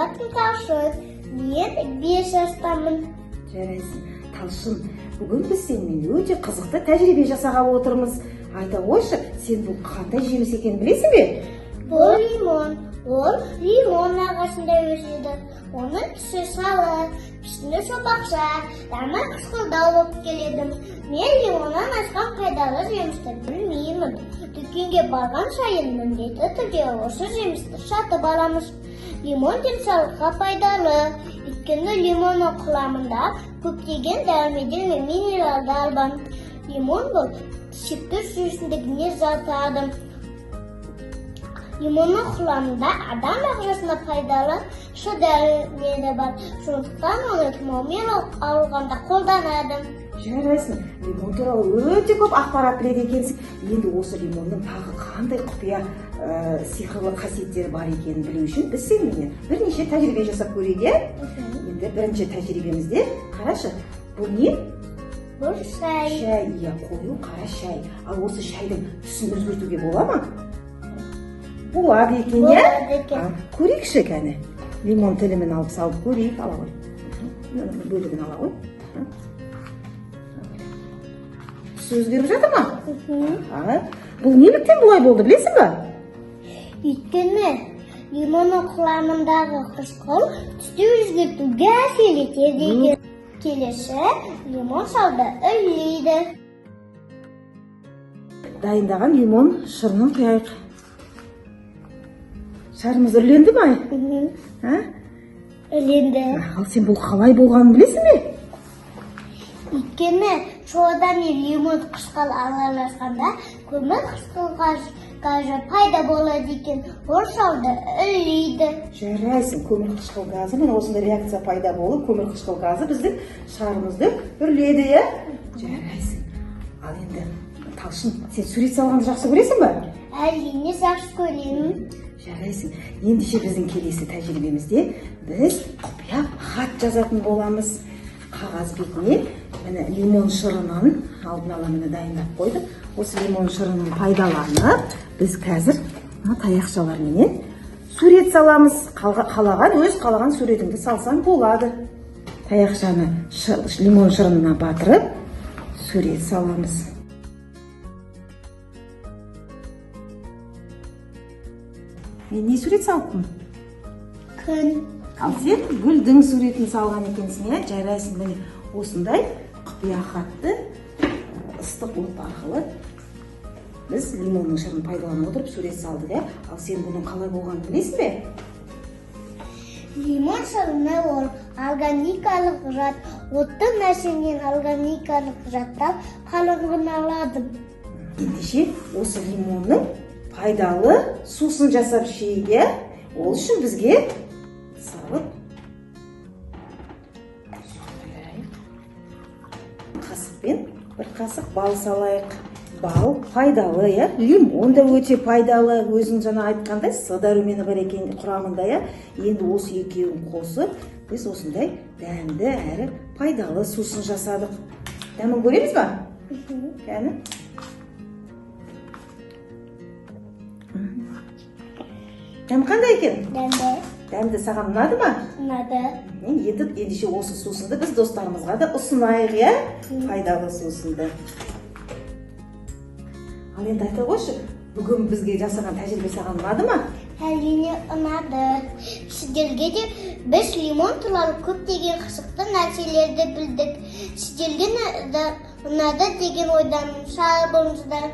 Атым Талшын, мен 5 жастамын. Жарайсың. Талшын, бүгін біз сенімен өте қызықты тәжірибе жасағалы отырмыз. Айта қойшы, сен бұл қандай жеміс екенін білесің бе? Бұл лимон. Ол лимон ағашында өседі. Оның түсі салы, пішіні сопақша, дәмі қышқылдау болып келеді. Мен лимоннан асқан пайдалы жемісті білмеймін. Дүкенге барған сайын міндетті түрде осы жемісті сатып аламыз. Лимон денсаулыққа пайдалы. Өйткені лимонның құрамында көптеген дәрумендер мен минералдар бар. Лимон бұл ішекті жүйесіндегіне жатады. Лимонның құрамында адам ағзасына пайдалы Ш дәрумені бар. Сондықтан оны тұмаумен ауырғанда қолданады. Жарайсың. Лимон туралы өте көп ақпарат біледі екенсің. Енді осы лимонның тағы қандай құпия сиқырлы қасиеттері бар екенін білу үшін біз сенімен бірнеше тәжірибе жасап көрейік, иә? Енді бірінші тәжірибемізде қарашы, бұл не? Бұл шай. Шай, иә, қою қара шай. Ал осы шайдың түсін өзгертуге бола ма? Болады екен, иә? Болады екен. Көрейікші кәне. Лимон тілімін алып салып көрейік, ала ғой. Бөлігін ала ғой. Түсі өзгеріп жатыр ма? Бұл неліктен бұлай болды, білесің ба? Өйткені лимонның құрамындағы қышқыл түсті өзгертуге әсер етеді екен. Келесі лимон шалды үрлейді. Дайындаған лимон шырынын құяйық. Шарымыз үрленді ме? Үрленді. Ал сен бұл қалай болғанын білесің бе? Өйткені сода мен лимон қышқыл араласқанда көмір қышқыл газы пайда болады екен. Ол шалды үрлейді. Жарайсың, көмір қышқыл газы мен осындай реакция пайда болып, көмір қышқыл газы біздің шарымызды үрледі, иә? Жарайсың. Ал енді Талшын, сен сурет салғанды жақсы көресің ба? Әрине жақсы көремін. Жарайсың. Ендеше біздің келесі тәжірибемізде біз құпия хат жазатын боламыз. Қағаз бетіне міне лимон шырынын алдын ала міне дайындап қойдық. Осы лимон шырынын пайдаланып, біз қазір таяқшалармен сурет саламыз. Өз қалаған суретіңді салсаң болады. Таяқшаны лимон шырынына батырып, сурет саламыз. Мен не сурет салыппын? Күн. Ал сен гүлдің суретін салған екенсің, иә? Жарайсың, міне осындай құпия хатты ыстық от арқылы біз лимонның шырын пайдалана отырып сурет салдық, иә? Ал сен бұның қалай болғанын білесің бе? Лимон шырыны ол органикалық зат. Отты нәрсенен органикалық заттар қалыңғыналады. Ендеше осы лимонның пайдалы сусын жасап ішейік, иә? Ол үшін бізге салып қасықпен бір қасық бал салайық. Бал пайдалы, иә? Лимон да өте пайдалы. Өзің жаңа айтқандай С дәрумені бар екен құрамында, иә? Енді осы екеуін қосып, біз осындай дәмді әрі пайдалы сусын жасадық. Дәмін көреміз ба? Кәні? Дәмі қандай екен? Дәмді. Дәмді саған ұнады ма? Ұнады. Ендеше осы сусынды біз достарымызға да ұсынайық, иә? Пайдалы сусынды. Ал енді айта қойшы, бүгін бізге жасаған тәжірибе саған ұнады ма? Әрине ұнады. Сіздерге де біз лимон туралы көптеген қызықты нәрселерді білдік. Сіздерге ұнады деген ойдамын. Сау болыңыздар.